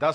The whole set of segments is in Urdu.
10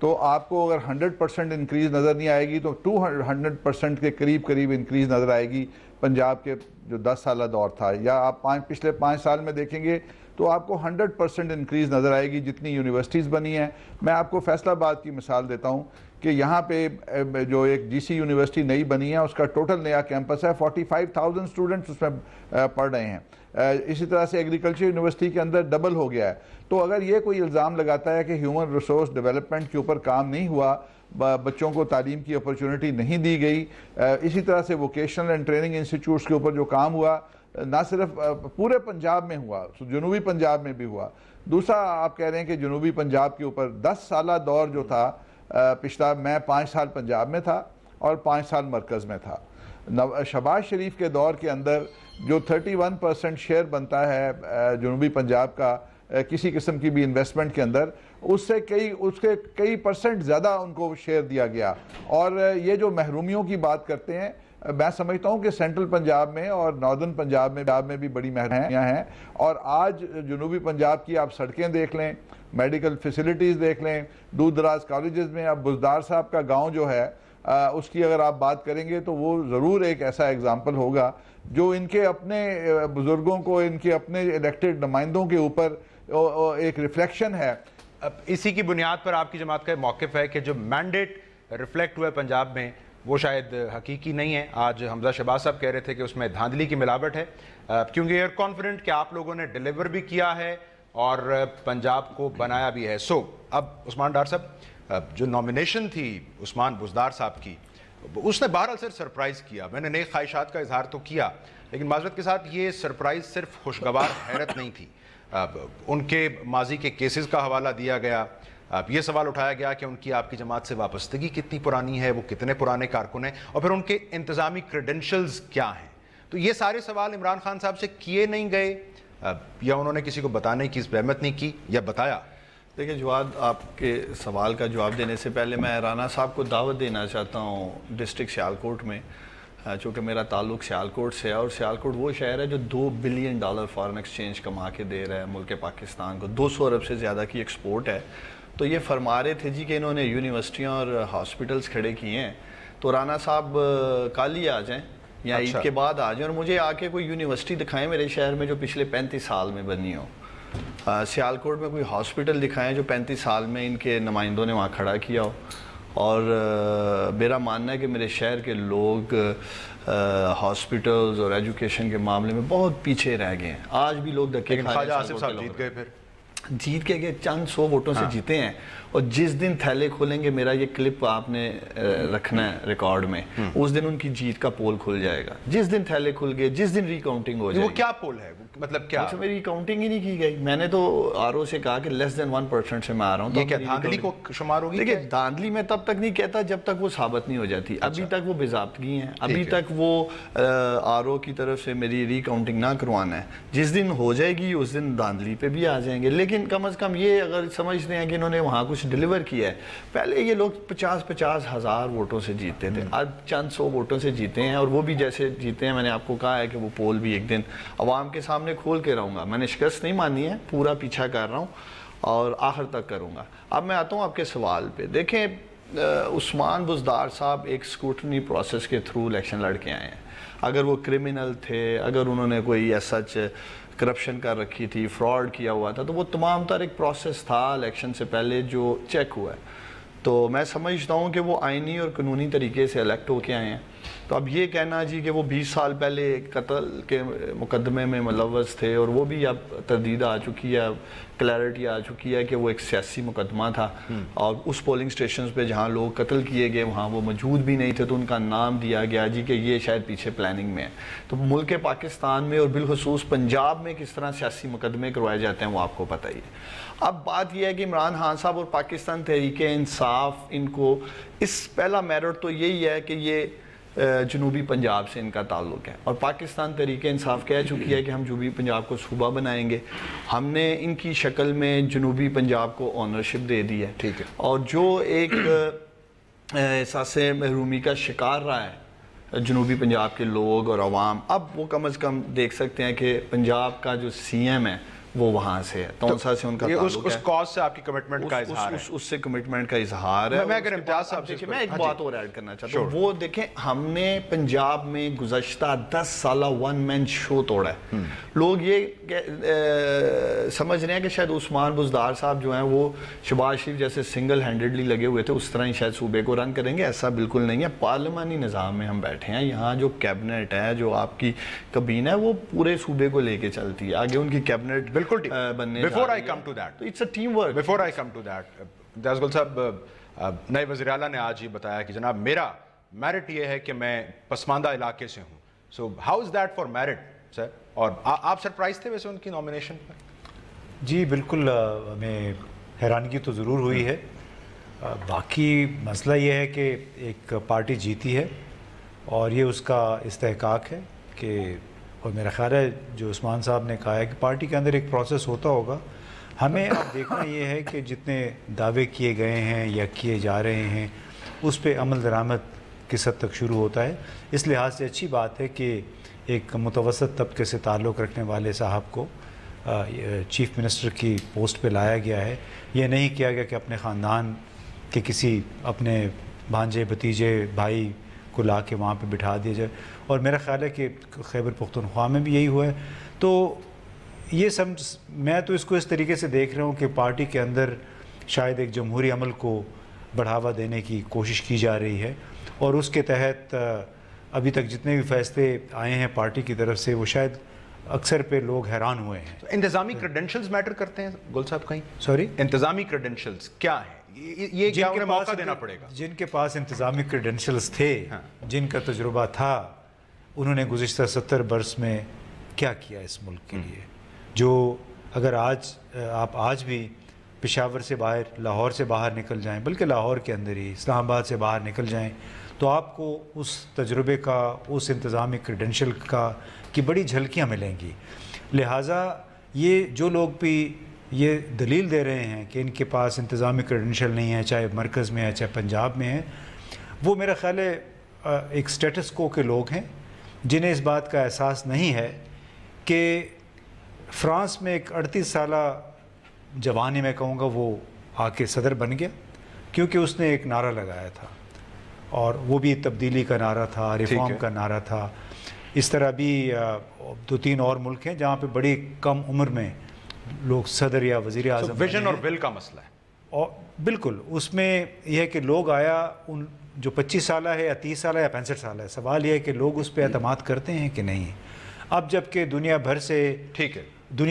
تو آپ کو اگر 100% انکریز نظر نہیں آئے گی تو 200% کے قریب انکریز نظر آئے گی پنجاب کے جو 10 سالہ دور تھا. یا آپ پچھلے 5 سال میں دیکھیں گے تو آپ کو 100% انکریز نظر آئے گی جتنی یونیورسٹیز بنی ہیں. میں آپ کو فیصل آباد کی مثال دیتا ہوں کہ یہاں پہ جو ایک جی سی یونیورسٹی نئی بنی ہے اس کا ٹوٹل نیا کیمپس ہے, 45,000 اسٹوڈنٹس اس میں پڑھ رہے ہیں. اسی طرح سے ایگریکلچر یونیورسٹی کے اندر ڈبل ہو گیا ہے. تو اگر یہ کوئی الزام لگاتا ہے کہ ہیومن ریسورس ڈیولپمنٹ کے اوپر کام نہیں ہوا, بچوں کو تعلیم کی اپرچونٹی نہیں دی گئی, اسی طرح سے ووکیشنل اینڈ ٹریننگ انسٹیٹیوٹس کے اوپر جو کام ہوا نہ صرف پورے پنجاب میں ہوا, جنوبی پنجاب میں بھی ہوا. دوسرا آپ کہہ رہے ہیں کہ جنوبی پنجاب کے اوپر 10 سالہ دور جو تھا پچھلا, میں 5 سال پنجاب میں تھا اور 5 سال مرکز میں تھا. شہباز شریف کے دور کے اندر جو 31% شیئر بنتا ہے جنوبی پنجاب کا کسی قسم کی بھی انویسٹمنٹ کے اندر, اس کے کئی پرسنٹ زیادہ ان کو شیئر دیا گیا. اور یہ جو محرومیوں کی بات کرتے ہیں, میں سمجھتا ہوں کہ سینٹرل پنجاب میں اور ناردرن پنجاب میں بھی بڑی محرومیاں ہیں. اور آج جنوبی پنجاب کی آپ سڑکیں دیکھ لیں, میڈیکل فیسلٹیز دیکھ لیں, دور دراز کالجز میں. اب بزدار صاحب کا گاؤں جو ہے اس کی اگر آپ بات کریں گے تو وہ ضرور ایک ایسا ایگزامپل ہوگا جو ان کے اپنے بزرگوں کو, ان کے اپنے الیکٹڈ نمائندوں کے اوپر ایک ریفلیکشن ہے. اب اسی کی بنیاد پر آپ کی جماعت کا موقف ہے کہ جو مینڈیٹ ریفلیکٹ ہوا ہے پنجاب میں وہ شاید حقیقی نہیں ہے. آج حمزہ شہباز صاحب کہہ رہے تھے کہ اس میں دھاندلی کی ملاوٹ ہے, کیونکہ ایئر کانفیڈنٹ کہ آپ لوگوں نے ڈیلیور بھی کیا ہے اور پنجاب کو بنایا بھی ہے. سو اب عثمان ڈار صاحب, جو نامینیشن تھی عثمان بزدار صاحب کی, اس نے بہرحال سر سرپرائز کیا. میں نے نئی خواہشات کا اظہار تو کیا, لیکن معذرت کے ساتھ یہ سرپرائز صرف خوشگوار حیرت نہیں تھی. ان کے ماضی کے کیسز کا حوالہ دیا گیا, یہ سوال اٹھایا گیا کہ ان کی آپ کی جماعت سے وابستگی کتنی پرانی ہے, وہ کتنے پرانے کارکن ہیں, اور پھر ان کے انتظامی کریڈنشلز کیا ہیں. تو یہ سارے سوال عمران خان صاحب سے کیے نہیں گئے, یا انہوں نے کسی کو بتانے کی زحمت نہیں کی, یا بتایا؟ دیکھیں جواد, آپ کے سوال کا جواب دینے سے پہلے میں رانا صاحب کو دعوت دینا چاہتا ہوں ڈسٹرکٹ سیالکوٹ میں, چونکہ میرا تعلق سیالکوٹ سے ہے, اور سیالکوٹ وہ شہر ہے جو $2 بلین فارن ایکسچینج کما کے دے رہا ہے ملک پاکستان کو. 200 ارب سے زیادہ کی ایکسپورٹ ہے. تو یہ فرما رہے تھے جی کہ انہوں نے یونیورسٹیاں اور ہاسپٹلز کھڑے کیے ہیں. تو رانا صاحب کل ہی آ جائیں یا عید کے بعد آ جائیں اور مجھے آ کے کوئی یونیورسٹی دکھائیں میرے شہر میں جو پچھلے 35 سال میں بنی ہو. سیالکوٹ میں کوئی ہاسپٹل دکھائیں جو 35 سال میں ان کے نمائندوں نے وہاں کھڑا کیا ہو. اور میرا ماننا ہے کہ میرے شہر کے لوگ ہاسپٹلز اور ایجوکیشن کے معاملے میں بہت پیچھے رہ گئے ہیں. آج بھی لوگ دھکے کھا رہے ہیں. خواجہ آصف صاحب جیت گئے, پھر جیت کے گئے, چند 100 ووٹوں سے جیتے ہیں. اور جس دن تھیلے کھولیں گے, میرا یہ کلپ آپ نے رکھنا ہے ریکارڈ میں, اس دن ان کی جیت کا پول کھل جائے گا. جس دن تھیلے کھل گئے, جس دن ریکاؤنٹنگ ہو جائے گی. وہ کیا پول ہے, مطلب کیا؟ میری ریکاؤنٹنگ ہی نہیں کی گئی. میں نے تو آر او سے کہا کہ لیس دین 1% سے میں آ رہا ہوں. یہ کیا دھاندلی کو شمار ہوگی؟ دیکھیں دھاندلی میں تب تک نہیں کہتا جب تک وہ ثابت نہیں ہو جاتی. ابھی تک وہ باضابطگی ہیں, ابھی تک وہ آر او کی طرف سے میری ریکاؤنٹنگ نہ کروانا ہے. جس دن ہو جائے گی اس دن دھاندلی پہ بھی آ جائیں گے. لیکن کم از کم یہ اگر سمجھتے ہیں کہ انہوں نے وہاں کچھ ڈیلیور کیا ہے. پہلے یہ لوگ 50 ہزار ووٹوں سے جیتے تھے, آج چند 100 ووٹوں سے جیتے ہیں. اور وہ بھی جیسے جیتے ہیں, میں نے آپ کو کہا ہے کہ وہ پول بھی ایک دن عوام کے سامنے کھول کے رہوں گا. میں نے شکست نہیں مانی ہے, پورا پیچھا کر رہا ہوں اور آخر تک کروں گا. اب میں آتا ہوں آپ کے سوال پہ. دیکھیں عثمان بزدار صاحب ایک سکروٹنی پروسیس کے تھرو الیکشن لڑ کے آئے ہیں. اگر وہ کرمنل تھے, اگر انہوں نے کوئی ایسا کرپشن کر رکھی تھی, فراڈ کیا ہوا تھا, تو وہ تمام تر ایک پروسیس تھا الیکشن سے پہلے جو چیک ہوا ہے. تو میں سمجھتا ہوں کہ وہ آئینی اور قانونی طریقے سے الیکٹ ہو کے آئے ہیں. تو اب یہ کہنا جی کہ وہ 20 سال پہلے قتل کے مقدمے میں ملوث تھے, اور وہ بھی اب تردید آ چکی ہے, کلیئرٹی آ چکی ہے کہ وہ ایک سیاسی مقدمہ تھا. اور اس پولنگ سٹیشنز پہ جہاں لوگ قتل کیے گئے وہاں وہ موجود بھی نہیں تھے, تو ان کا نام دیا گیا جی کہ یہ شاید پیچھے پلاننگ میں ہے. تو ملک پاکستان میں اور بالخصوص پنجاب میں کس طرح سیاسی مقدمے کروائے جاتے ہیں وہ آپ کو پتہ ہی ہے. اب بات یہ ہے کہ عمران خان صاحب اور پاکستان تحریک انصاف, ان کو اس پہلا میرٹ تو یہی ہے کہ یہ جنوبی پنجاب سے ان کا تعلق ہے, اور پاکستان تحریک انصاف کہہ چکی ہے کہ ہم جنوبی پنجاب کو صوبہ بنائیں گے. ہم نے ان کی شکل میں جنوبی پنجاب کو آنرشپ دے دی ہے. ٹھیک ہے. اور جو ایک احساس محرومی کا شکار رہا ہے جنوبی پنجاب کے لوگ اور عوام, اب وہ کم از کم دیکھ سکتے ہیں کہ پنجاب کا جو سی ایم ہے وہ وہاں سے ہے، تونسا سے ان کا تعلق ہے۔ اس کاز سے آپ کی کمٹمنٹ کا اظہار ہے؟ اس سے کمٹمنٹ کا اظہار ہے۔ میں اگر امتیاز صاحب سے میں ایک بات اور ایڈ کرنا چاہتا ہوں، وہ دیکھیں ہم نے پنجاب میں گزشتہ 10 سالہ ون مین شو توڑا ہے۔ لوگ یہ سمجھ رہے ہیں کہ شاید عثمان بزدار صاحب جو ہیں وہ شہباز شریف جیسے سنگل ہینڈڈلی لگے ہوئے تھے، اس طرح ہی شاید صوبے کو رن کریں گے، ایسا بالکل نہیں ہے۔ پارلیمانی نظام میں ہم بیٹھے ہیں، یہاں جو کیبنٹ ہے، جو آپ کی کابینہ ہے، وہ پورے صوبے کو لے کے چلتی ہے، آگے ان کی کیبنٹ بالکل بننے Before I come to that, it's a team work. Before I come to that, امتیاز گل صاحب، نئے وزیر اعلیٰ نے آج یہ بتایا کہ جناب میرا میرٹ یہ ہے کہ میں پسماندہ علاقے سے ہوں. So how is that fair merit sir? اور آپ سرپرائز تھے ویسے ان کی نامینیشن پر؟ جی بالکل، ہمیں حیرانگی تو ضرور ہوئی ہے۔ باقی مسئلہ یہ ہے کہ ایک پارٹی جیتی ہے اور یہ اس کا استحقاق ہے کہ، اور میرا خیال ہے جو عثمان صاحب نے کہا ہے کہ پارٹی کے اندر ایک پروسیس ہوتا ہوگا، ہمیں اب دیکھنا یہ ہے کہ جتنے دعوے کیے گئے ہیں یا کیے جا رہے ہیں اس پہ عمل درآمد کس حد تک شروع ہوتا ہے۔ اس لحاظ سے اچھی بات ہے کہ ایک متوسط طبقے سے تعلق رکھنے والے صاحب کو چیف منسٹر کی پوسٹ پہ لایا گیا ہے۔ یہ نہیں کیا گیا کہ اپنے خاندان کے کسی اپنے بھانجے بھتیجے بھائی کو لا کے وہاں پہ بٹھا دیا جائے، اور میرا خیال ہے کہ خیبر پختونخوا میں بھی یہی ہوا ہے۔ تو یہ میں تو اس کو اس طریقے سے دیکھ رہا ہوں کہ پارٹی کے اندر شاید ایک جمہوری عمل کو بڑھاوا دینے کی کوشش کی جا رہی ہے، اور اس کے تحت ابھی تک جتنے بھی فیصلے آئے ہیں پارٹی کی طرف سے وہ شاید اکثر پہ لوگ حیران ہوئے ہیں۔ انتظامی کریڈنشلز میٹر کرتے ہیں گل صاحب کہیں؟ سوری، انتظامی کریڈنشلز کیا ہیں؟ یہ کیا انہیں موقع دینا پڑے گا؟ جن کے پاس انتظامی کریڈنشلز تھے، جن کا تجربہ تھا، انہوں نے گزشتہ 70 برس میں کیا کیا اس ملک کے لیے؟ جو اگر آپ آج بھی پشاور سے باہر، لاہور سے باہر نکل جائیں، بلکہ لاہور کے اندر ہی اسلام آباد سے باہر نکل جائیں، تو آپ کو اس تجربے کا، اس انتظامی کریڈنشل کی بڑی جھلکیاں ملیں گی۔ لہٰذا یہ جو لوگ بھی یہ دلیل دے رہے ہیں کہ ان کے پاس انتظامی کریڈنشل نہیں ہے، چاہے مرکز میں ہے چاہے پنجاب میں ہے، وہ میرا خیال ہے ایک سٹیٹس کو کے لوگ ہیں جنہیں اس بات کا احساس نہیں ہے کہ فرانس میں ایک 38 سالہ جوان ہی میں کہوں گا وہ آ کے صدر بن گیا کیونکہ اس نے ایک نعرہ لگایا تھا، اور وہ بھی تبدیلی کا نعرہ تھا، ریفارم کا نعرہ تھا۔ اس طرح بھی 2-3 اور ملک ہیں جہاں پہ بڑی کم عمر میں لوگ صدر یا وزیر اعظم ویژن اور ول کا مسئلہ ہے، اور بالکل اس میں یہ ہے کہ لوگ آیا ان جو 25 سالہ ہے یا 30 سالہ یا 65 سالہ ہے، سوال یہ ہے کہ لوگ اس پہ اعتماد کرتے ہیں کہ نہیں۔ اب جب کہ دنیا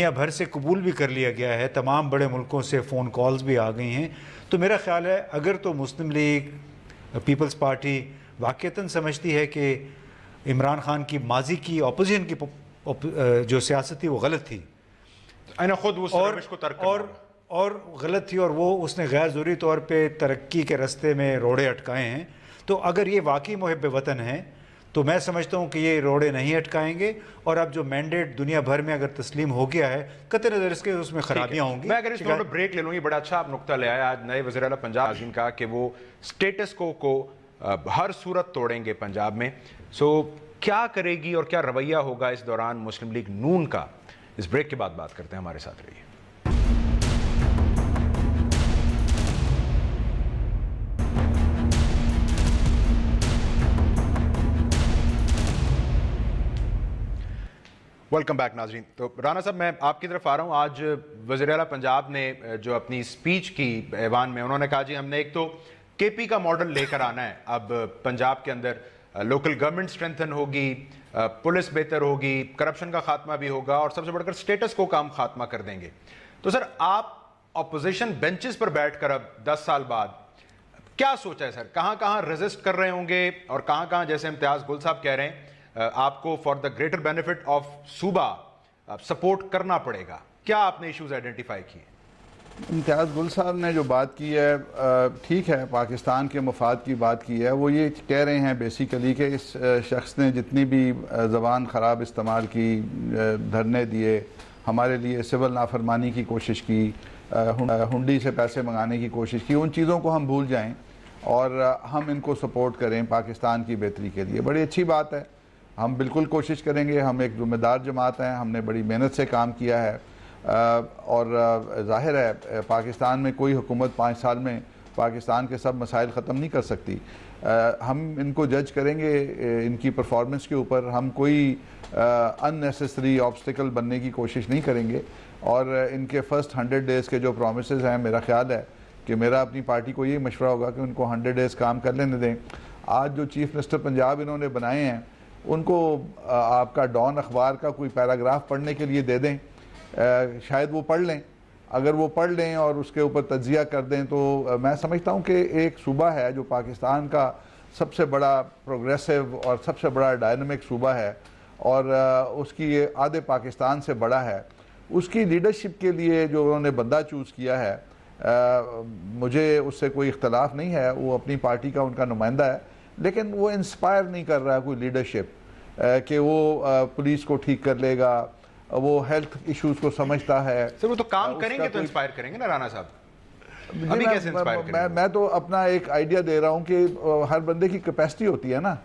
بھر سے قبول بھی کر لیا گیا ہے، تمام بڑے ملکوں سے فون کالز بھی آ گئی ہیں، تو میرا خیال ہے اگر تو مسلم لیگ، پیپلز پارٹی واقعتاً سمجھتی ہے کہ عمران خان کی ماضی کی اپوزیشن کی جو سیاست تھی وہ غلط تھی، خود اس روش کو ترک اور غلط تھی، اور وہ اس نے غیر ضروری طور پہ ترقی کے رستے میں روڑے اٹکائے ہیں، تو اگر یہ واقعی محب وطن ہیں تو میں سمجھتا ہوں کہ یہ روڑے نہیں اٹکائیں گے، اور اب جو مینڈیٹ دنیا بھر میں اگر تسلیم ہو گیا ہے، قطع نظر اس میں خرابیاں ہوں گی۔ میں اگر اس میں بریک لے لوں، یہ بڑا اچھا آپ نقطہ لے آیا آج نئے وزیر اعلیٰ پنجاب عظیم کا کہ وہ سٹیٹس کو ہر صورت توڑیں گے پنجاب میں۔ سو کیا کرے گی اور کیا رویہ ہوگا اس دوران مسلم لیگ نون کا؟ اس بریک کے بعد بات کرتے ہیں، ہمارے ساتھ رہیے۔ ویلکم بیک ناظرین۔ تو رانا صاحب میں آپ کی طرف آ رہا ہوں۔ آج وزیر اعلیٰ پنجاب نے جو اپنی سپیچ کی ایوان میں، انہوں نے کہا جی ہم نے ایک تو کے پی کا ماڈل لے کر آنا ہے، اب پنجاب کے اندر لوکل گورنمنٹ اسٹرینتھن ہوگی، پولیس بہتر ہوگی، کرپشن کا خاتمہ بھی ہوگا، اور سب سے بڑھ کر سٹیٹس کو کام خاتمہ کر دیں گے۔ تو سر آپ اپوزیشن بینچز پر بیٹھ کر اب 10 سال بعد کیا سوچا ہے سر؟ کہاں کہاں ریزسٹ کر رہے ہوں گے اور کہاں کہاں جیسے امتیاز گل صاحب کہہ رہے ہیں آپ کو for the greater benefit of صوبہ سپورٹ کرنا پڑے گا؟ کیا آپ نے ایشوز آئیڈینٹیفائی کیے؟ امتیاز گل صاحب نے جو بات کی ہے ٹھیک ہے، پاکستان کے مفاد کی بات کی ہے۔ وہ یہ کہہ رہے ہیں بیسیکلی کہ اس شخص نے جتنی بھی زبان خراب استعمال کی، دھرنے دیے، ہمارے لیے سول نافرمانی کی کوشش کی، ہنڈی سے پیسے منگانے کی کوشش کی، ان چیزوں کو ہم بھول جائیں اور ہم ان کو سپورٹ کریں پاکستان کی بہتری کے لیے۔ بڑی اچھی بات ہے، ہم بالکل کوشش کریں گے۔ ہم ایک ذمہ دار جماعت ہیں، ہم نے بڑی محنت سے کام کیا ہے، اور ظاہر ہے پاکستان میں کوئی حکومت 5 سال میں پاکستان کے سب مسائل ختم نہیں کر سکتی. ہم ان کو جج کریں گے ان کی پرفارمنس کے اوپر. ہم کوئی unnecessary آبسٹیکل بننے کی کوشش نہیں کریں گے. اور ان کے فرسٹ 100 ڈیز کے جو پرومسز ہیں, میرا خیال ہے کہ میرا اپنی پارٹی کو یہ مشورہ ہوگا کہ ان کو 100 ڈیز کام کر لینے دیں. آج جو چیف منسٹر پنجاب انہوں نے بنائے ہیں, ان کو آپ کا ڈان اخبار کا کوئی پیراگراف پڑھنے کے لیے دے دیں, شاید وہ پڑھ لیں. اگر وہ پڑھ لیں اور اس کے اوپر تجزیہ کر دیں تو میں سمجھتا ہوں کہ ایک صوبہ ہے جو پاکستان کا سب سے بڑا پروگریسو اور سب سے بڑا ڈائنامک صوبہ ہے, اور اس کی آدھے پاکستان سے بڑا ہے. اس کی لیڈرشپ کے لیے جو انہوں نے بندہ چوز کیا ہے, مجھے اس سے کوئی اختلاف نہیں ہے, وہ اپنی پارٹی کا ان کا نمائندہ ہے, لیکن وہ انسپائر نہیں کر رہا کوئی لیڈرشپ کہ وہ پولیس کو ٹھیک کر لے گا, وہ ہیلتھ ایشوز کو سمجھتا ہے. سر وہ تو کام کریں گے تو انسپائر کریں گے نا رانا صاحب, ابھی کیسے انسپائر کریں گے؟ میں تو اپنا ایک آئیڈیا دے رہا ہوں کہ ہر بندے کی کیپیسٹی ہوتی ہے نا.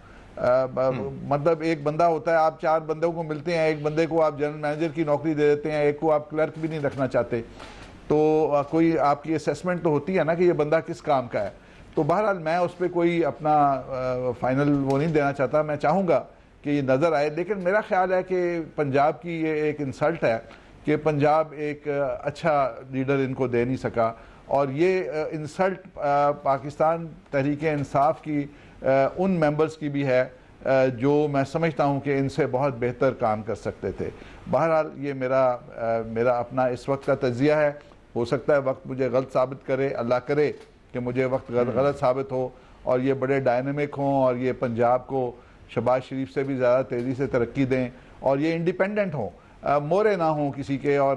مطلب ایک بندہ ہوتا ہے, آپ 4 بندوں کو ملتے ہیں, ایک بندے کو آپ جنرل مینیجر کی نوکری دے دیتے ہیں, ایک کو آپ کلرک بھی نہیں رکھنا چاہتے, تو کوئی آپ کی اسیسمنٹ تو ہوتی ہے نا کہ یہ بندہ کس کام کا ہے. تو بہرحال میں اس پہ کوئی اپنا فائنل وہ نہیں دینا چاہتا. میں چاہوں گا کہ یہ نظر آئے, لیکن میرا خیال ہے کہ پنجاب کی یہ ایک انسلٹ ہے کہ پنجاب ایک اچھا لیڈر ان کو دے نہیں سکا, اور یہ انسلٹ پاکستان تحریک انصاف کی ان ممبرز کی بھی ہے جو میں سمجھتا ہوں کہ ان سے بہت بہتر کام کر سکتے تھے. بہرحال یہ میرا اپنا اس وقت کا تجزیہ ہے. ہو سکتا ہے وقت مجھے غلط ثابت کرے, اللہ کرے کہ مجھے وقت غلط ثابت ہو, اور یہ بڑے ڈائنامک ہوں, اور یہ پنجاب کو شہباز شریف سے بھی زیادہ تیزی سے ترقی دیں, اور یہ انڈیپینڈنٹ ہوں, مورے نہ ہوں کسی کے, اور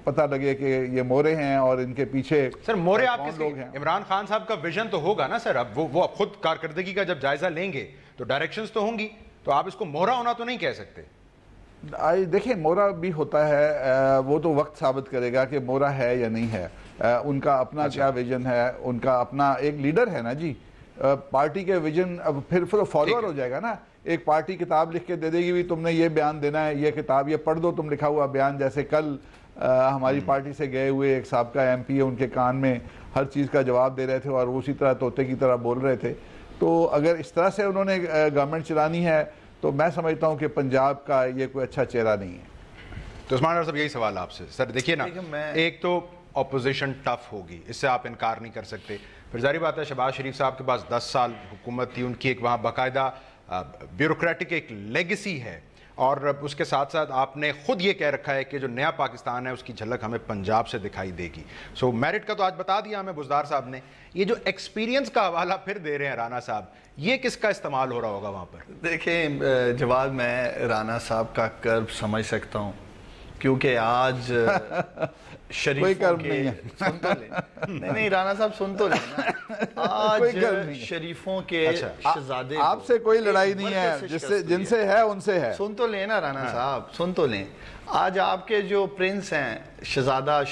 پتہ لگے کہ یہ مورے ہیں اور ان کے پیچھے سر مورے آپ کس لوگ ہیں. عمران خان صاحب کا ویژن تو ہوگا نا سر, اب وہ خود کارکردگی کا جب جائزہ لیں گے تو ڈائریکشنز تو ہوں گی, تو آپ اس کو مورا ہونا تو نہیں کہہ سکتے. دیکھیں مورا بھی ہوتا ہے, وہ تو وقت ثابت کرے گا کہ مورا ہے یا نہیں ہے. ان کا اپنا کیا ویژن ہے, ان کا اپنا ایک لیڈر ہے نا جی. پارٹی کے ویژن اب پھر فالوور ہو جائے گا نا. ایک پارٹی کتاب لکھ کے دے دے گی بھی تم نے یہ بیان دینا ہے, یہ کتاب یہ پڑھ دو تم لکھا ہوا بیان. جیسے کل ہماری پارٹی سے گئے ہوئے ایک سابقہ ایم پی ہے, ان کے کان میں ہر چیز کا جواب دے رہے تھے اور اسی طرح طوطے کی طرح بول رہے تھے. تو اگر اس طرح سے انہوں نے گورنمنٹ چلانی ہے تو میں سمجھتا ہوں کہ پنجاب کا یہ کوئی اچھا چہرہ نہیں ہے. تو عثمان ڈاکٹر صاحب یہی سوال آپ سے. سر دیکھیے نا, ایک تو اپوزیشن ٹف ہوگی, اس سے آپ انکار نہیں کر سکتے. پھر ظاہری بات ہے شہباز شریف صاحب کے پاس 10 سال حکومت تھی, ان کی ایک وہاں باقاعدہ بیوروکریٹک ایک لیگسی ہے, اور اس کے ساتھ ساتھ آپ نے خود یہ کہہ رکھا ہے کہ جو نیا پاکستان ہے اس کی جھلک ہمیں پنجاب سے دکھائی دے گی. سو میرٹ کا تو آج بتا دیا ہمیں بزدار صاحب نے. یہ جو ایکسپیرینس کا حوالہ پھر دے رہے ہیں رانا صاحب, یہ کس کا استعمال ہو رہا ہوگا وہاں پر؟ دیکھیں جواد, میں رانا صاحب کا کرب سمجھ سکتا ہوں, کیونکہ آج شریفوں کے سن تو لیں, نہیں رانا صاحب سن تو لیں, آج شریفوں کے شہزادے, آپ سے کوئی لڑائی نہیں ہے, جن سے ہے ان سے ہے. سن تو لیں نا رانا صاحب, سن تو لیں. آج آپ کے جو پرنس ہیں شہزادہ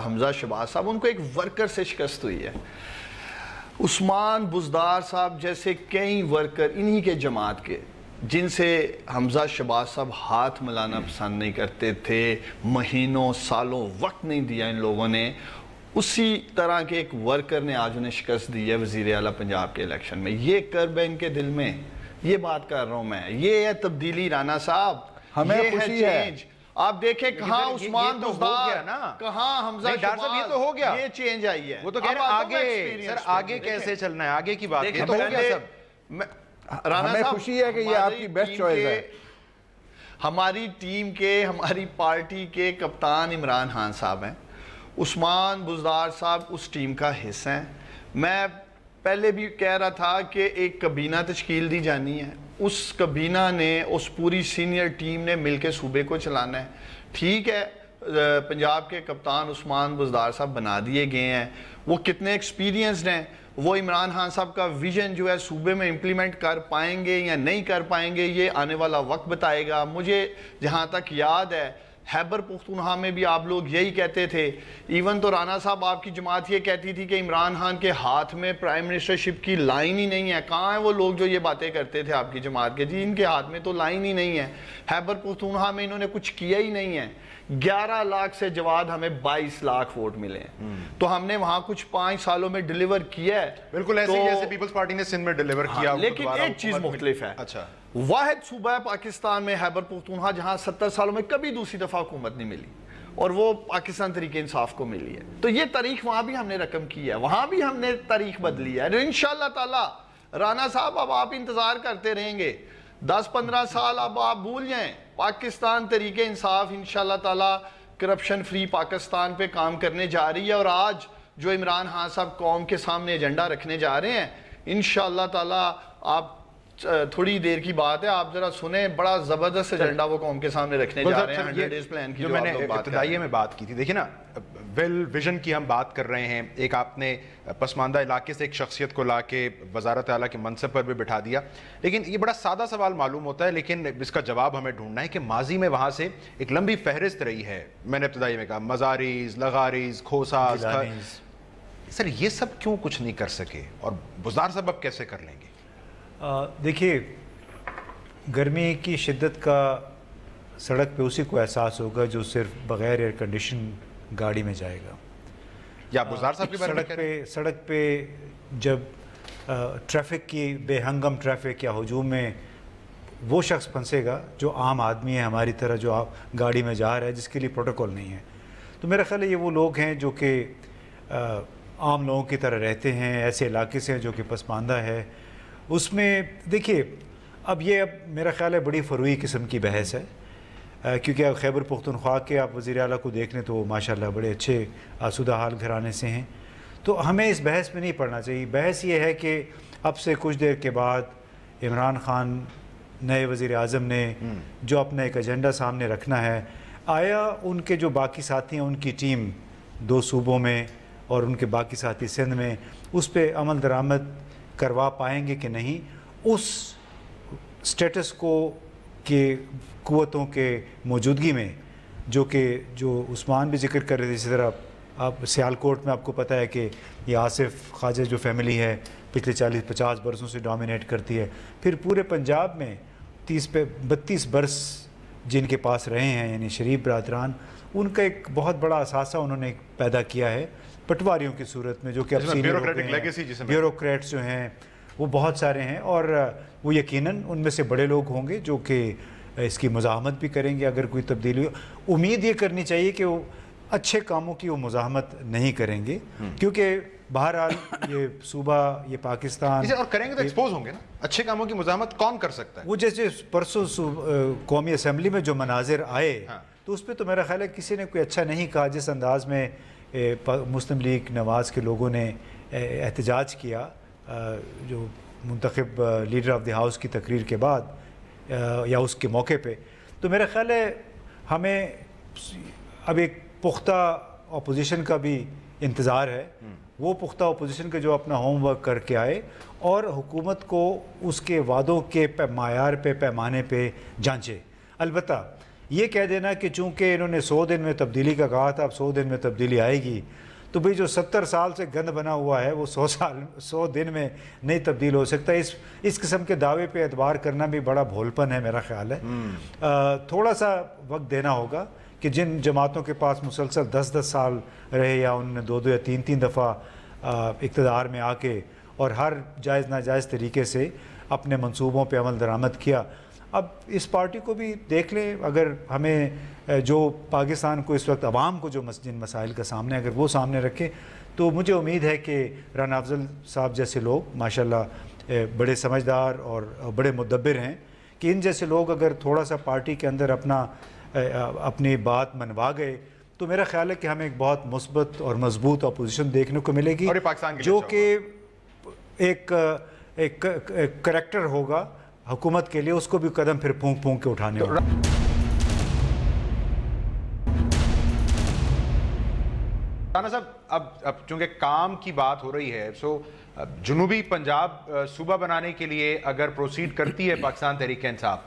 حمزہ شہباز صاحب, ان کو ایک ورکر سے شکست ہوئی ہے. عثمان بزدار صاحب جیسے کئی ورکر انہی کے جماعت کے, جن سے حمزہ شہباز صاحب ہاتھ ملانا پسند نہیں کرتے تھے, مہینوں سالوں وقت نہیں دیا ان لوگوں نے, اسی طرح کے ایک ورکر نے آج انہیں شکست دی ہے وزیر اعلیٰ پنجاب کے الیکشن میں. یہ کرب ہے ان کے دل میں, یہ بات کر رہا ہوں میں. یہ ہے تبدیلی رانا صاحب, ہمیں خوشی ہے. آپ دیکھیں کہاں عثمان بزدار, کہاں حمزہ شہباز, یہ تو ہو گیا, یہ چینج آئی ہے. وہ تو کہہ رہے ہیں آگے, سر آگے کیسے چلنا ہے, آگے کی بات, یہ تو ہو گیا سب. ہمیں خوشی ہے کہ یہ آپ کی بیسٹ چوائس ہے. ہماری ٹیم کے, ہماری پارٹی کے کپتان عمران خان صاحب ہیں, عثمان بزدار صاحب اس ٹیم کا حصہ ہیں. میں پہلے بھی کہہ رہا تھا کہ ایک کابینہ تشکیل دی جانی ہے, اس کابینہ نے, اس پوری سینئر ٹیم نے مل کے صوبے کو چلانا ہے. ٹھیک ہے پنجاب کے کپتان عثمان بزدار صاحب بنا دیے گئے ہیں, وہ کتنے ایکسپیرینسڈ ہیں, وہ عمران خان صاحب کا ویژن جو ہے صوبے میں امپلیمنٹ کر پائیں گے یا نہیں کر پائیں گے, یہ آنے والا وقت بتائے گا. مجھے جہاں تک یاد ہے خیبر پختونخوا میں بھی آپ لوگ یہی کہتے تھے. ایون تو رانا صاحب آپ کی جماعت یہ کہتی تھی کہ عمران خان کے ہاتھ میں پرائم منسٹرشپ کی لائن ہی نہیں ہے. کہاں ہیں وہ لوگ جو یہ باتیں کرتے تھے آپ کی جماعت کے؟ جی ان کے ہاتھ میں تو لائن ہی نہیں ہے. خیبر پختونخوا میں انہوں نے کچھ کیا ہی نہیں ہے. 11 لاکھ سے جواد ہمیں 22 لاکھ ووٹ ملے ہیں, تو ہم نے وہاں کچھ 5 سالوں میں ڈیلیور کیا ہے. بالکل ایسے ہی جیسے پیپلز پارٹی نے سندھ میں ڈیلیور کیا. لیکن ایک چیز مختلف ہے. اچھا, واحد صوبہ ہے پاکستان میں خیبر پختونخوا جہاں 70 سالوں میں کبھی دوسری دفعہ حکومت نہیں ملی, اور وہ پاکستان تحریک انصاف کو ملی ہے. تو یہ تاریخ وہاں بھی ہم نے رقم کی ہے, وہاں بھی ہم نے تاریخ بدلی ہے. انشاءاللہ تعالی رانا صاحب اب آپ انتظار کرتے رہیں گے, 10-15 سال اب آپ بھول جائیں. پاکستان تحریک انصاف انشاءاللہ تعالی کرپشن فری پاکستان پہ کام کرنے جا رہی ہے, اور آج جو عمران خان صاحب قوم کے سامنے ایجنڈا رکھنے جا رہے ہیں انشاءاللہ تعالی, آپ تھوڑی دیر کی بات ہے, آپ ذرا سنیں, بڑا زبردست ایجنڈا وہ قوم کے سامنے رکھنے جا رہے ہیں. 100 ڈیز پلان کی جو میں نے ابتدائیے میں بات کی تھی, دیکھیں نا ویل ویژن کی ہم بات کر رہے ہیں. ایک آپ نے پسماندہ علاقے سے ایک شخصیت کو لا کے وزارت اعلیٰ کے منصب پر بھی بٹھا دیا, لیکن یہ بڑا سادہ سوال معلوم ہوتا ہے, لیکن اس کا جواب ہمیں ڈھونڈنا ہے کہ ماضی میں وہاں سے ایک لمبی فہرست رہی ہے. میں نے ابتدائی میں کہا مزاریز, لغاریز, کھوساز, سر یہ سب کیوں کچھ نہیں کر سکے, اور بزدار صاحب اب کیسے کر لیں گے؟ دیکھیے, گرمی کی شدت کا سڑک پہ اسی کو احساس ہوگا جو صرف بغیر ایئر کنڈیشن گاڑی میں جائے گا. یا بزدار صاحب کی بات سڑک پہ جب ٹریفک کی بے ہنگم ٹریفک یا ہجوم میں وہ شخص پھنسے گا جو عام آدمی ہے ہماری طرح, جو گاڑی میں جا رہا ہے, جس کے لیے پروٹوکول نہیں ہے. تو میرا خیال ہے یہ وہ لوگ ہیں جو کہ عام لوگوں کی طرح رہتے ہیں, ایسے علاقے سے جو کہ پسماندہ ہے. اس میں دیکھیے اب میرا خیال ہے بڑی فروئی قسم کی بحث ہے, کیونکہ اب خیبر پختونخوا کے آپ وزیر اعلیٰ کو دیکھ لیں تو وہ ماشاءاللہ بڑے اچھے آسودہ حال گھرانے سے ہیں. تو ہمیں اس بحث میں نہیں پڑنا چاہیے. بحث یہ ہے کہ اب سے کچھ دیر کے بعد عمران خان نئے وزیر اعظم نے جو اپنا ایک ایجنڈا سامنے رکھنا ہے, آیا ان کے جو باقی ساتھی ہیں, ان کی ٹیم 2 صوبوں میں اور ان کے باقی ساتھی سندھ میں, اس پہ عمل درآمد کروا پائیں گے کہ نہیں؟ اس سٹیٹس کو کے قوتوں کے موجودگی میں جو عثمان بھی ذکر کر رہے تھے, اسی طرح آپ سیالکوٹ میں آپ کو پتہ ہے کہ یہ آصف خواجہ جو فیملی ہے پچھلے 40-50 برسوں سے ڈومینیٹ کرتی ہے. پھر پورے پنجاب میں 30-32 برس جن کے پاس رہے ہیں, یعنی شریف برادران, ان کا ایک بہت بڑا اثاثہ انہوں نے پیدا کیا ہے پٹواریوں کی صورت میں, جو کہ اب بیوروکریٹس جو ہیں وہ بہت سارے ہیں, اور وہ یقیناً ان میں سے بڑے لوگ ہوں گے جو کہ اس کی مزاحمت بھی کریں گے اگر کوئی تبدیلی ہو. امید یہ کرنی چاہیے کہ وہ اچھے کاموں کی وہ مزاحمت نہیں کریں گے, کیونکہ بہرحال یہ صوبہ, یہ پاکستان, اور کریں گے تو ایکسپوز ہوں گے نا. اچھے کاموں کی مزاحمت کون کر سکتا ہے؟ وہ جیسے پرسوں قومی اسمبلی میں جو مناظر آئے تو اس پہ تو میرا خیال ہے کسی نے کوئی اچھا نہیں کہا. جس انداز میں مسلم لیگ نواز کے لوگوں نے احتجاج کیا جو منتخب لیڈر آف دی ہاؤس کی تقریر کے بعد یا اس کے موقع پہ, تو میرا خیال ہے ہمیں اب ایک پختہ اپوزیشن کا بھی انتظار ہے. وہ پختہ اپوزیشن کا جو اپنا ہوم ورک کر کے آئے اور حکومت کو اس کے وعدوں کے معیار پہ, پیمانے پہ جانچے. البتہ یہ کہہ دینا کہ چونکہ انہوں نے 100 دن میں تبدیلی کا کہا تھا, اب 100 دن میں تبدیلی آئے گی, تو بھئی جو 70 سال سے گند بنا ہوا ہے وہ 100 دن میں نہیں تبدیل ہو سکتا. اس قسم کے دعوے پہ اعتبار کرنا بھی بڑا بھولپن ہے میرا خیال ہے. تھوڑا سا وقت دینا ہوگا کہ جن جماعتوں کے پاس مسلسل 10-10 سال رہے, یا انہوں نے 2 یا 3 دفعہ اقتدار میں آ کے اور ہر جائز ناجائز طریقے سے اپنے منصوبوں پہ عمل درآمد کیا, اب اس پارٹی کو بھی دیکھ لیں. اگر ہمیں جو پاکستان کو اس وقت عوام کو جو جن مسائل کا سامنے, اگر وہ سامنے رکھے, تو مجھے امید ہے کہ رانا افضل صاحب جیسے لوگ ماشاءاللہ بڑے سمجھدار اور بڑے مدبر ہیں, کہ ان جیسے لوگ اگر تھوڑا سا پارٹی کے اندر اپنی بات منوا گئے تو میرا خیال ہے کہ ہمیں ایک بہت مثبت اور مضبوط اپوزیشن دیکھنے کو ملے گی, جو کہ ایک کریکٹر ہوگا حکومت کے لیے, اس کو بھی قدم پھر پھونک پھونک کے اٹھانے ہوگا. رانا صاحب اب چونکہ کام کی بات ہو رہی ہے, جنوبی پنجاب صوبہ بنانے کے لیے اگر پروسیڈ کرتی ہے پاکستان تحریک انصاف,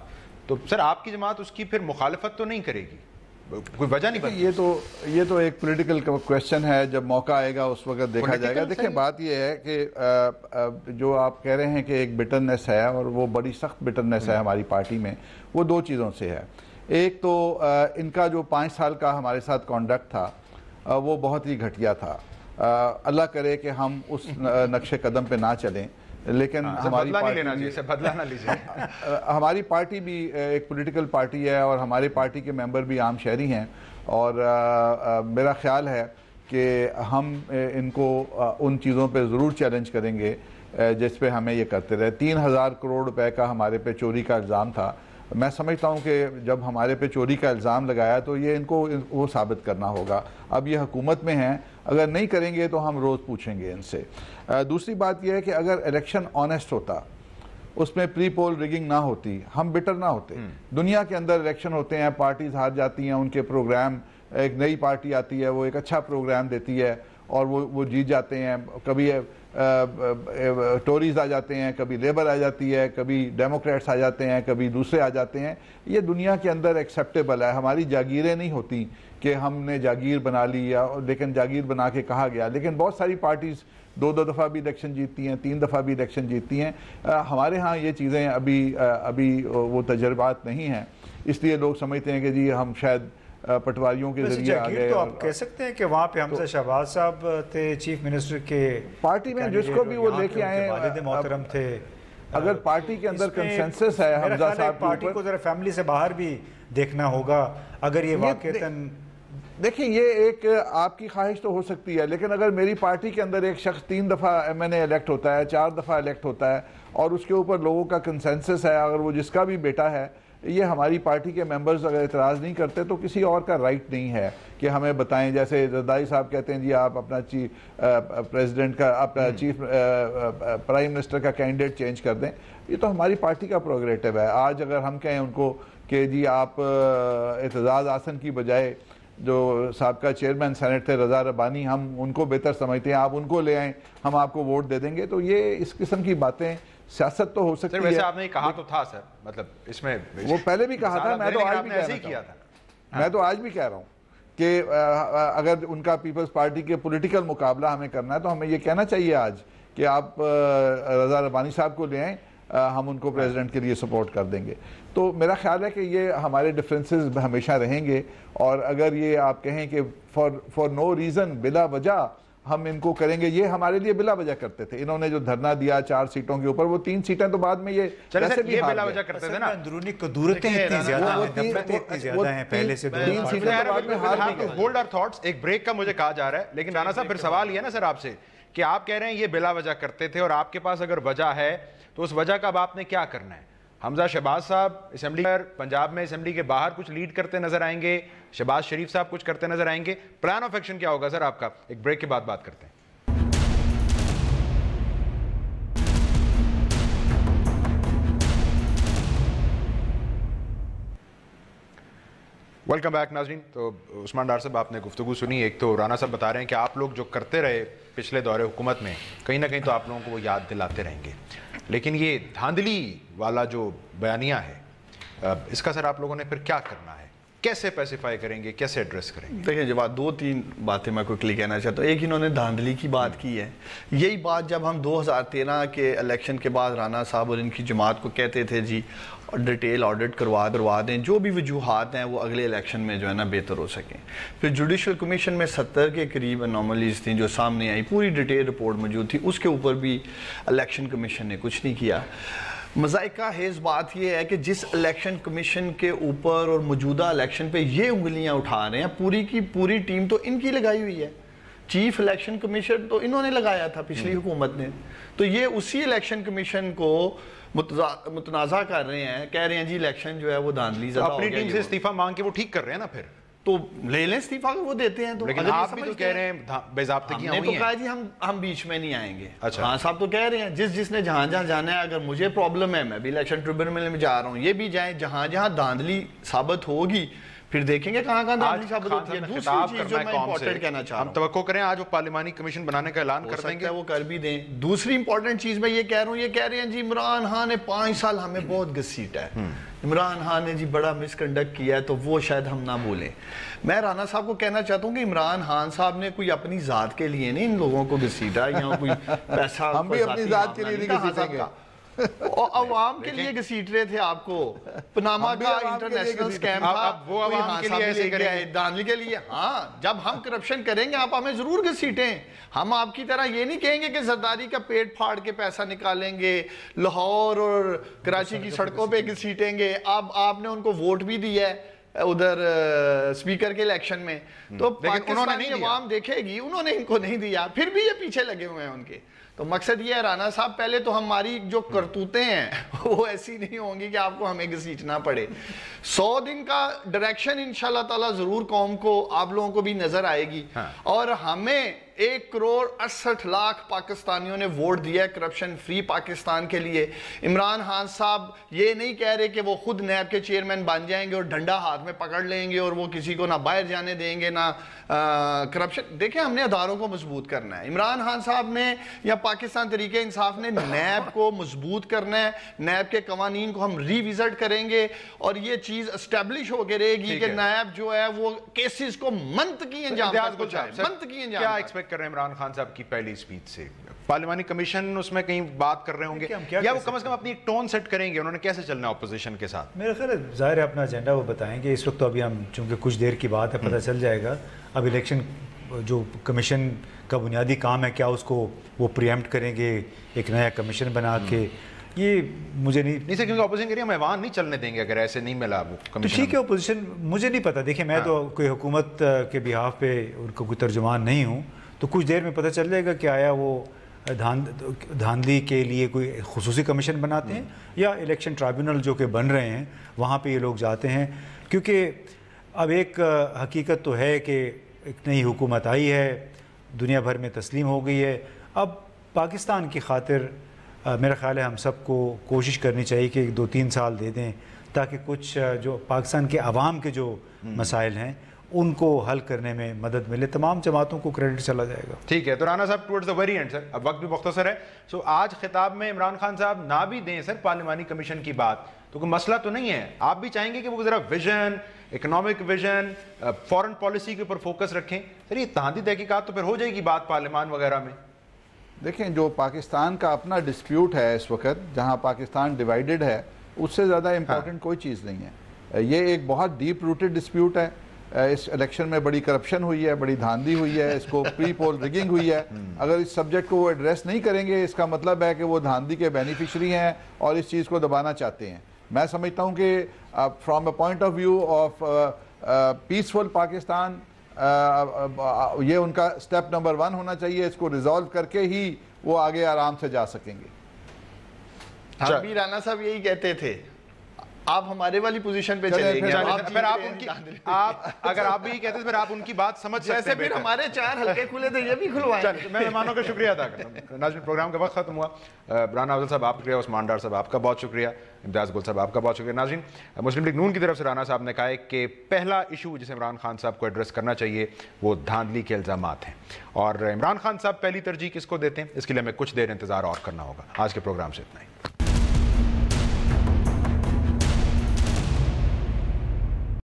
تو سر آپ کی جماعت اس کی پھر مخالفت تو نہیں کرے گی؟ کوئی وجہ نہیں بنتی. یہ تو ایک پولیٹیکل کویسچن ہے, جب موقع آئے گا اس وقت دیکھا جائے گا. دیکھیں بات یہ ہے کہ جو آپ کہہ رہے ہیں کہ ایک بٹرنس ہے, اور وہ بڑی سخت بٹرنس ہے ہماری پارٹی میں, وہ دو چیزوں سے ہے. ایک تو ان کا جو 5 سال کا ہمارے ساتھ کانڈکٹ تھا وہ بہت ہی گھٹیا تھا. اللہ کرے کہ ہم اس نقش قدم پہ نہ چلیں, لیکن ہماری پارٹی بھی ایک پولیٹیکل پارٹی ہے, اور ہماری پارٹی کے ممبر بھی عام شہری ہیں, اور میرا خیال ہے کہ ہم ان کو ان چیزوں پہ ضرور چیلنج کریں گے جس پہ ہمیں یہ کرتے رہے. 3000 کروڑ روپے کا ہمارے پہ چوری کا الزام تھا. میں سمجھتا ہوں کہ جب ہمارے پہ چوری کا الزام لگایا تو یہ ان کو وہ ثابت کرنا ہوگا. اب یہ حکومت میں ہیں, اگر نہیں کریں گے تو ہم روز پوچھیں گے ان سے. دوسری بات یہ ہے کہ اگر الیکشن آنیسٹ ہوتا, اس میں پری پول ریگنگ نہ ہوتی, ہم بٹر نہ ہوتے. دنیا کے اندر الیکشن ہوتے ہیں, پارٹیز ہار جاتی ہیں, ان کے پروگرام, ایک نئی پارٹی آتی ہے, وہ ایک اچھا پروگرام دیتی ہے اور وہ جیت جاتے ہیں. کبھی ٹوریز آ جاتے ہیں, کبھی لیبر آ جاتی ہے, کبھی ڈیموکریٹس آ جاتے ہیں, کبھی دوسرے آ جاتے ہیں. یہ دنیا کے اندر ایکسیپٹیبل ہے. ہماری جاگیریں نہیں ہوتی کہ ہم نے جاگیر بنا لی, لیکن جاگیر بنا کے کہا گیا. لیکن بہت ساری پارٹیز 2 دفعہ بھی الیکشن جیتتی ہیں, 3 دفعہ بھی الیکشن جیتتی ہیں. ہمارے ہاں یہ چیزیں ابھی وہ تجربات نہیں ہیں, اس لیے لوگ سمجھتے ہیں کہ جی ہم شاید پٹواریوں کے ذریعے آ گئے. تو آپ کہہ سکتے ہیں کہ وہاں پہ حمزہ شہباز صاحب تھے چیف منسٹر کے پارٹی میں, جس کو بھی وہ لے کے آئے, والد محترم تھے. اگر پارٹی کے اندر کنسنسس ہے حمزہ صاحب, پارٹی کو ذرا فیملی سے باہر بھی دیکھنا ہوگا. اگر یہ واقعتاً دیکھیں, یہ ایک آپ کی خواہش تو ہو سکتی ہے, لیکن اگر میری پارٹی کے اندر ایک شخص 3 دفعہ MNA الیکٹ ہوتا ہے, 4 دفعہ الیکٹ ہوتا ہے, اور اس کے اوپر لوگوں کا کنسنسس ہے, اگر وہ جس کا بھی بیٹا ہے, یہ ہماری پارٹی کے ممبرز اگر اعتراض نہیں کرتے تو کسی اور کا رائٹ نہیں ہے کہ ہمیں بتائیں. جیسے زرداری صاحب کہتے ہیں جی آپ اپنا پریزیڈنٹ کا, اپنا چیف پرائم منسٹر کا کینڈیڈیٹ چینج کر دیں. یہ تو ہماری پارٹی کا پروگریٹو ہے. آج اگر ہم کہیں ان کو کہ جی آپ اعتزاز احسن کی بجائے جو سابقہ چیئرمین سینٹ تھے رضا ربانی, ہم ان کو بہتر سمجھتے ہیں, آپ ان کو لے آئیں, ہم آپ کو ووٹ دے دیں گے, تو یہ اس قسم کی باتیں سیاست تو ہو سکتی ہے. ویسے آپ نے کہا تو تھا سر, مطلب اس میں وہ پہلے بھی کہا تھا, میں تو آج بھی کہہ رہا ہوں, میں تو آج بھی کہہ رہا ہوں کہ اگر ان کا پیپلز پارٹی کے پولیٹیکل مقابلہ ہمیں کرنا ہے تو ہمیں یہ کہنا چاہیے آج کہ آپ رضا ربانی صاحب کو لے آئیں, ہم ان کو پریزیڈنٹ کے لیے سپورٹ کر دیں گے. تو میرا خیال ہے کہ یہ ہمارے ڈفرینسز ہمیشہ رہیں گے, اور اگر یہ آپ کہیں کہ فار نو ریزن, بلا وجہ ہم ان کو کریں گے, یہ ہمارے لیے بلا وجہ کرتے تھے. انہوں نے جو دھرنا دیا 4 سیٹوں کے اوپر, وہ 3 سیٹیں تو بعد میں یہ بلا وجہ کرتے تھے نا. اندرونی قدورتیں اتنی زیادہ ہیں پہلے سے. 3 سیٹیں تو بعد میں ہار گئے. ہولڈ آور تھاٹس, ایک بریک کا مجھے کہا جا رہا ہے, لیکن رانا صاحب پھر سوال یہ ہے نا سر آپ سے کہ آپ کہہ رہے ہیں یہ بلا وجہ کرتے تھے, اور آپ کے پاس اگر وجہ ہے تو اس وجہ کا اب آپ نے کیا کرنا ہے. حمزہ شہباز صاحب اسمبلی پنجاب میں اسمبلی کے باہر کچھ لیڈ کرتے نظر آئیں گے, شہباز شریف صاحب کچھ کرتے نظر آئیں گے. پلان آف ایکشن کیا ہوگا سر آپ کا؟ ایک بریک کے بعد بات کرتے ہیں. ویلکم بیک ناظرین. تو عثمان ڈار صاحب, آپ نے گفتگو سنی. ایک تو رانا صاحب بتا رہے ہیں کہ آپ لوگ جو کرتے رہے پچھلے دور حکومت میں, کہیں نہ کہیں تو آپ لوگوں کو وہ یاد دلاتے رہیں گے, لیکن یہ دھاندلی والا جو بیانیہ ہے, اس کا سر آپ لوگوں نے پھر کیا کرنا ہے, کیسے پیسیفائی کریں گے, کیسے ایڈریس کریں گے؟ دیکھیں جب 2-3 باتیں میں کوئکلی کہنا چاہتا ہوں. ایک انہوں نے دھاندلی کی بات کی ہے. یہی بات جب ہم 2013 کے الیکشن کے بعد رانا صاحب اور ان کی جماعت کو کہتے تھے جی ڈیٹیل آڈٹ کروا دیں, جو بھی وجوہات ہیں وہ اگلے الیکشن میں جو ہے نا بہتر ہو سکیں. پھر جوڈیشل کمیشن میں 70 کے قریب انوملیز تھیں جو سامنے آئی, پوری ڈیٹیل رپورٹ موجود تھی, اس کے اوپر بھی الیکشن کمیشن نے کچھ نہیں کیا. مذائقہ خیز بات یہ ہے کہ جس الیکشن کمیشن کے اوپر اور موجودہ الیکشن پہ یہ انگلیاں اٹھا رہے ہیں, پوری کی پوری ٹیم تو ان کی لگائی ہوئی ہے. چیف الیکشن کمیشن تو انہوں نے لگایا تھا پچھلی حکومت نے, تو یہ اسی الیکشن کمیشن کو متنازع کر رہے ہیں, کہہ رہے ہیں جی الیکشن جو ہے وہ دھاندلی زدہ ہو گیا. اپنی ٹیم سے استعفیٰ مانگ کے وہ ٹھیک کر رہے ہیں نا, پھر تو لے لیں استعفیٰ, وہ دیتے ہیں. تو لیکن آپ بھی تو کہہ رہے ہیں بے ضابطگیاں ہوئی ہیں. ہم نے تو کہا جی ہم بیچ میں نہیں آئیں گے. ہاں صاحب تو کہہ رہے ہیں جس نے جہاں جانا ہے, اگر مجھے پرابلم ہے میں بھی الیکشن ٹریبیونل میں جا رہا ہوں, یہ بھی جائیں, جہاں دھاندلی ثابت ہوگی پھر دیکھیں گے کہاں کہاں دھاندلی ثابت ہوتی ہے. دوسری چیز جو میں امپورٹنٹ کہنا چاہ رہا ہوں, ہم توقع کریں آج وہ پارلیمانی کمیشن بنانے کا اعلان کر دیں گے, وہ کر بھی دیں. دوسری امپورٹنٹ چیز میں یہ کہہ رہا ہوں, یہ کہہ رہے ہیں جی عمران خان نے 5 سال ہمیں بہت گھسیٹا ہے, عمران خان نے جی بڑا مس کنڈکٹ کیا ہے, تو وہ شاید ہم نہ بولیں. میں رانا صاحب کو کہنا چاہتا ہوں کہ عمران خان صاحب نے کوئی اپنی ذات کے لیے نہیں ان لوگوں کو گھسیٹا, یا کوئی پیسہ ہم بھی اپنی ذات کے لیے نہیں گھسیٹیں گے, عوام کے لیے گھسیٹ رہے تھے آپ کو. پناما کا انٹرنیشنل سکیم تھا, وہ عوام کے لیے ایسے کریں, دھاندلی کے لیے. ہاں, جب ہم کرپشن کریں گے آپ ہمیں ضرور گھسیٹیں. ہم آپ کی طرح یہ نہیں کہیں گے کہ زرداری کا پیٹ پھاڑ کے پیسہ نکالیں گے, لاہور اور کراچی کی سڑکوں پہ گھسیٹیں گے. اب آپ نے ان کو ووٹ بھی دیا ہے ادھر اسپیکر کے الیکشن میں, تو پاکستان کی عوام دیکھے گی, انہوں نے ان کو نہیں دیا, پھر بھی یہ پیچھے لگے ہوئے ہیں ان کے. تو مقصد یہ ہے رانا صاحب, پہلے تو ہماری جو کرتوتیں ہیں وہ ایسی نہیں ہوں گی کہ آپ کو ہمیں گھسیٹنا پڑے. 100 دن کا ڈائریکشن انشاءاللہ تعالیٰ ضرور قوم کو, آپ لوگوں کو بھی نظر آئے گی. اور ہمیں 1,68,00,000 پاکستانیوں نے ووٹ دیا ہے کرپشن فری پاکستان کے لیے. عمران خان صاحب یہ نہیں کہہ رہے کہ وہ خود نیب کے چیئرمین بن جائیں گے اور ڈنڈا ہاتھ میں پکڑ لیں گے اور وہ کسی کو نہ باہر جانے دیں گے نہ کرپشن. دیکھیں, ہم نے اداروں کو مضبوط کرنا ہے. عمران خان صاحب نے یا پاکستان تحریک انصاف نے نیب کو مضبوط کرنا ہے. نیب کے قوانین کو ہم ری وزٹ کریں گے اور یہ چیز اسٹیبلش ہو کے رہے گی کہ نیب جو ہے وہ کیسز کو منطقی انجام تک پہنچائے. منطقی انجام کیا ایکسپیکٹ کر رہے ہیں عمران خان صاحب کی پہلی اسپیچ سے؟ پارلیمانی کمیشن اس میں کہیں بات کر رہے ہوں گے, یا وہ کم از کم اپنی ٹون سیٹ کریں گے, انہوں نے کیسے چلنا ہے اپوزیشن کے ساتھ؟ میرا خیال ہے ظاہر ہے اپنا ایجنڈا وہ بتائیں گے. اس وقت تو ابھی ہم چونکہ کچھ دیر کی بات ہے, پتہ چل جائے گا. اب الیکشن جو کمیشن کا بنیادی کام ہے, کیا اس کو وہ پریمپٹ کریں گے ایک نیا کمیشن بنا کے, یہ مجھے نہیں سر, کیونکہ اپوزیشن کہہ رہی ہے ہم ایوان نہیں چلنے دیں گے اگر ایسے نہیں ملا وہ کمیشن. ٹھیک ہے, اپوزیشن مجھے نہیں پتہ. دیکھیں, میں تو کوئی حکومت کے بہاف پہ ان کو کوئی ترجمان نہیں ہوں, تو کچھ دیر میں پتہ چل جائے گا کہ آیا وہ دھاندلی کے لیے کوئی خصوصی کمیشن بناتے ہیں یا الیکشن ٹرائبیونل جو کہ بن رہے ہیں وہاں پہ یہ لوگ جاتے ہیں. کیونکہ اب ایک حقیقت تو ہے کہ ایک نئی حکومت آئی ہے, دنیا بھر میں تسلیم ہو گئی ہے. اب پاکستان کی خاطر میرا خیال ہے ہم سب کو کوشش کرنی چاہیے کہ 2-3 سال دے دیں, تاکہ کچھ جو پاکستان کے عوام کے جو مسائل ہیں ان کو حل کرنے میں مدد ملے. تمام جماعتوں کو کریڈٹ چلا جائے گا. ٹھیک ہے, تو رانا صاحب ٹورڈز دا ویری اینڈ سر, اب وقت بھی مختصر ہے, سو آج خطاب میں عمران خان صاحب نہ بھی دیں سر پارلیمانی کمیشن کی بات, تو کوئی مسئلہ تو نہیں ہے. آپ بھی چاہیں گے کہ وہ ذرا vision, economic vision, foreign policy کے اوپر فوکس رکھیں. سر یہ تحادی تحقیقات تو پھر ہو جائے گی بات پارلیمان وغیرہ میں. دیکھیں, جو پاکستان کا اپنا ڈسپیوٹ ہے اس وقت, جہاں پاکستان ڈیوائیڈڈ ہے, اس سے زیادہ امپورٹنٹ کوئی چیز نہیں ہے. یہ ایک بہت ڈیپ روٹڈ ڈسپیوٹ ہے. اس الیکشن میں بڑی کرپشن ہوئی ہے, بڑی دھاندلی ہوئی ہے, اس کو پری پول ریگنگ ہوئی ہے. اگر اس سبجیکٹ کو وہ ایڈریس نہیں کریں گے, اس کا مطلب ہے کہ وہ دھاندلی کے بینیفیشری ہیں اور اس چیز کو دبانا چاہتے ہیں. میں سمجھتا ہوں کہ from A point of view of peaceful Pakistan, یہ ان کا سٹیپ نمبر 1 ہونا چاہیے. اس کو ریزالو کر کے ہی وہ آگے آرام سے جا سکیں گے. ہم بھی رانا صاحب یہی کہتے تھے, آپ ہمارے والی پوزیشن پہ چلے گئے. اگر آپ بھی کہتے ہیں پھر آپ ان کی بات سمجھ سکتے ہیں. جیسے پھر ہمارے 4 حلقے کھلے تھے, یہ بھی کھلوائیں. میں مہمانوں کا شکریہ ادا کرتا ہوں. ناظرین, پروگرام کا وقت ختم ہوا. رانا افضل صاحب آپ کا شکریہ, عثمان ڈار صاحب آپ کا بہت شکریہ, امتیاز گل صاحب آپ کا بہت شکریہ. ناظرین, مسلم لیگ نون کی طرف سے رانا صاحب نے کہا ہے کہ پہلا ایشو جسے عمران خان صاحب کو ایڈریس کرنا چاہیے وہ دھاندلی کے الزامات ہیں, اور عمران خان صاحب پہلی ترجیح کس کو دیتے ہیں اس کے لیے ہمیں کچھ دیر انتظار اور کرنا ہوگا. آج کے پروگرام سے اتنا ہی.